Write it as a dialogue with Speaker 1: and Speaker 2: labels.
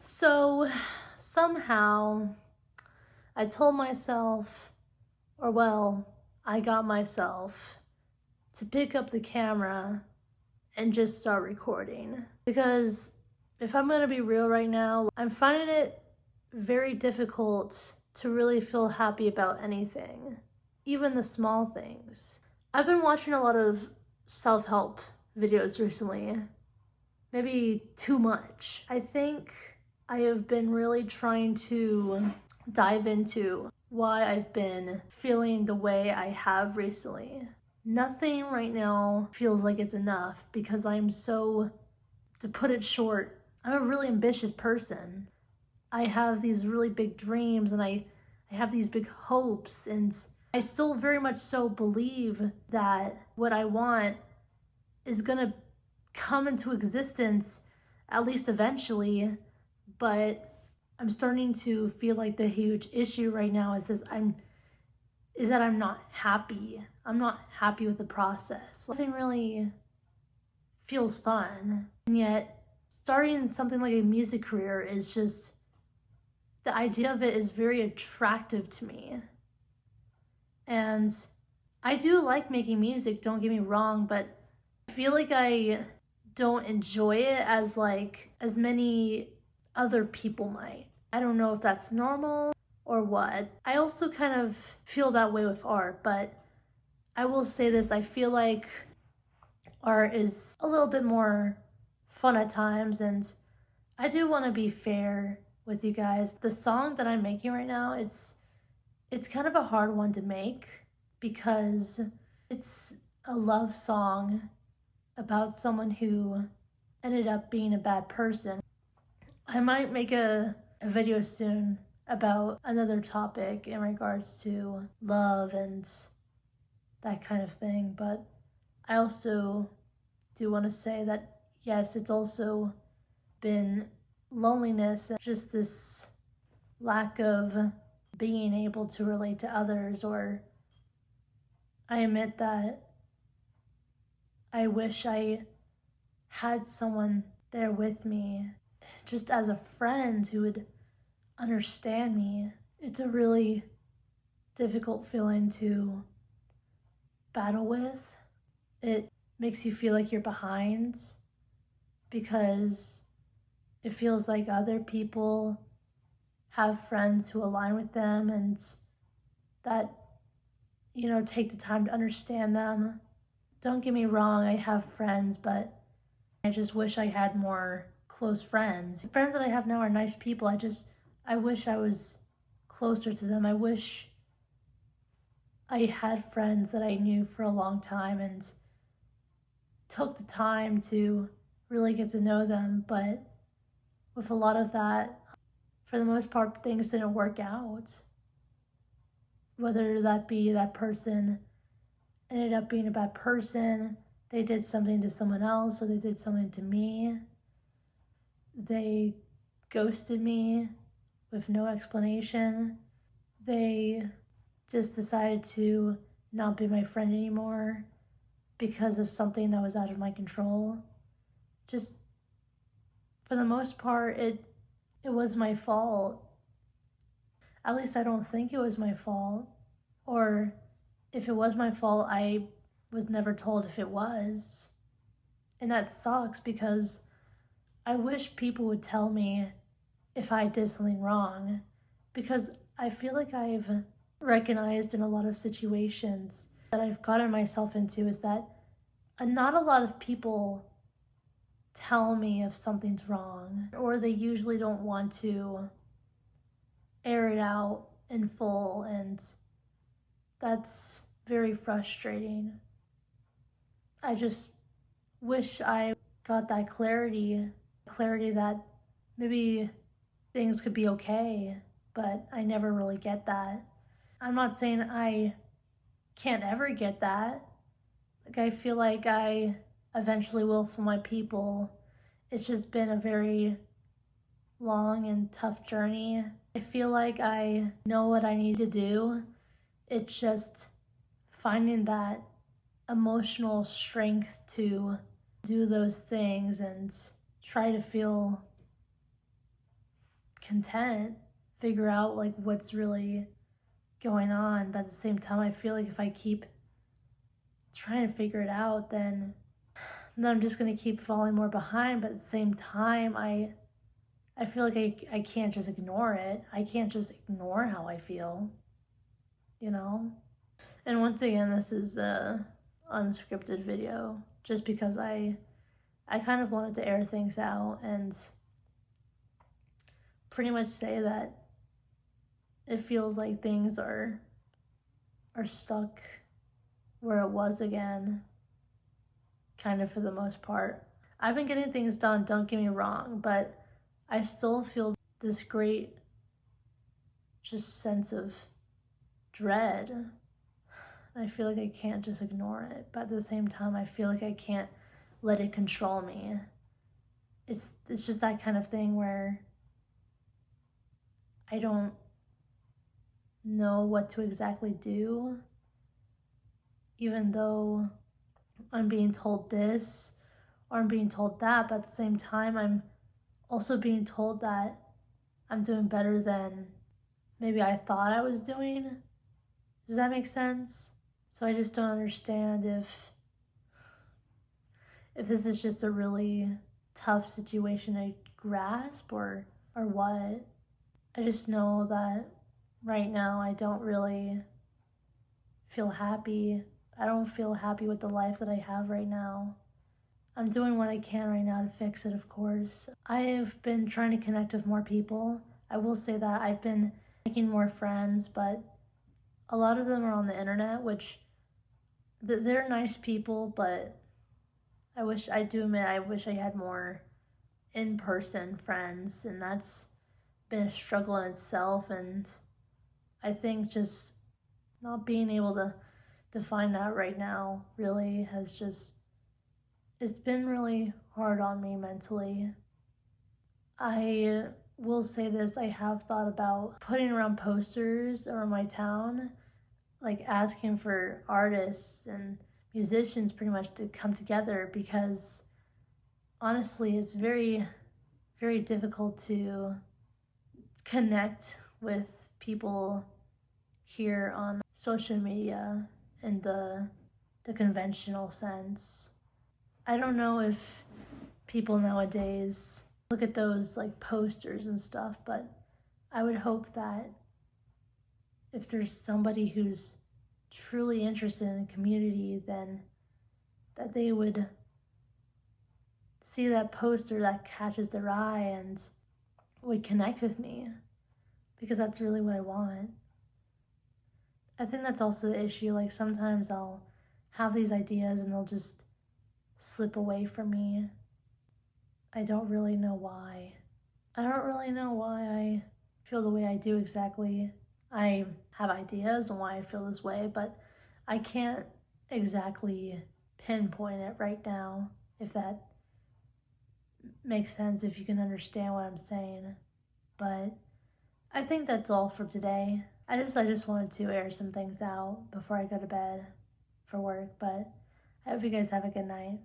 Speaker 1: So somehow I told myself, or well, I got myself to pick up the camera and just start recording. Because if I'm gonna be real right now, I'm finding it very difficult to really feel happy about anything, even the small things. I've been watching a lot of self-help videos recently, maybe too much. I think I have been really trying to dive into why I've been feeling the way I have recently. Nothing right now feels like it's enough because to put it short, I'm a really ambitious person. I have these really big dreams and I have these big hopes, and I still very much so believe that what I want is gonna come into existence at least eventually, but I'm starting to feel like the huge issue right now is that I'm not happy. I'm not happy with the process. Nothing really feels fun. And yet starting something like a music career is just, the idea of it is very attractive to me. And I do like making music, don't get me wrong, but I feel like I don't enjoy it as many other people might. I don't know if that's normal or what. I also kind of feel that way with art, but I will say this, I feel like art is a little bit more fun at times, and I do want to be fair with you guys. The song that I'm making right now, it's kind of a hard one to make because it's a love song about someone who ended up being a bad person. I might make a video soon about another topic in regards to love and that kind of thing, but I also do want to say that yes, it's also been loneliness and just this lack of being able to relate to others, or I admit that I wish I had someone there with me, just as a friend who would understand me. It's a really difficult feeling to battle with. It makes you feel like you're behind because it feels like other people have friends who align with them and that, take the time to understand them. Don't get me wrong, I have friends, but I just wish I had more close friends. The friends that I have now are nice people. I wish I was closer to them. I wish I had friends that I knew for a long time and took the time to really get to know them. But with a lot of that, for the most part, things didn't work out. Whether that be that person ended up being a bad person, they did something to someone else, or they did something to me. They ghosted me with no explanation. They just decided to not be my friend anymore because of something that was out of my control. Just for the most part, it was my fault. At least I don't think it was my fault. Or if it was my fault, I was never told if it was. And that sucks because I wish people would tell me if I did something wrong, because I feel like I've recognized in a lot of situations that I've gotten myself into is that not a lot of people tell me if something's wrong, or they usually don't want to air it out in full, and that's very frustrating. I just wish I got that clarity that maybe things could be okay, but I never really get that. I'm not saying I can't ever get that. Like, I feel like I eventually will for my people. It's just been a very long and tough journey. I feel like I know what I need to do. It's just finding that emotional strength to do those things and try to feel content, figure out like what's really going on. But at the same time, I feel like if I keep trying to figure it out, then I'm just gonna keep falling more behind. But at the same time, I feel like I can't just ignore it. I can't just ignore how I feel, you know? And once again, this is a unscripted video just because I kind of wanted to air things out and pretty much say that it feels like things are stuck where it was again, kind of for the most part. I've been getting things done, don't get me wrong, but I still feel this great just sense of dread. I feel like I can't just ignore it, but at the same time I feel like I can't let it control me. It's just that kind of thing where I don't know what to exactly do, even though I'm being told this or I'm being told that, but at the same time I'm also being told that I'm doing better than maybe I thought I was doing. Does that make sense? So I just don't understand if this is just a really tough situation to grasp or what. I just know that right now I don't really feel happy. I don't feel happy with the life that I have right now. I'm doing what I can right now to fix it, of course. I've been trying to connect with more people. I will say that I've been making more friends, but a lot of them are on the internet, which they're nice people, but I wish I had more in-person friends, and that's been a struggle in itself. And I think just not being able to find that right now really has just, it's been really hard on me mentally. I will say this, I have thought about putting around posters around my town, like asking for artists and musicians pretty much to come together, because honestly it's very, very difficult to connect with people here on social media in the conventional sense. I don't know if people nowadays look at those like posters and stuff, but I would hope that if there's somebody who's truly interested in a community, then that they would see that poster that catches their eye and would connect with me, because that's really what I want. I think that's also the issue. Like sometimes I'll have these ideas and they'll just slip away from me. I don't really know why. I don't really know why I feel the way I do exactly. I have ideas on why I feel this way, but I can't exactly pinpoint it right now, if that makes sense, if you can understand what I'm saying. But I think that's all for today. I just wanted to air some things out before I go to bed for work, but I hope you guys have a good night.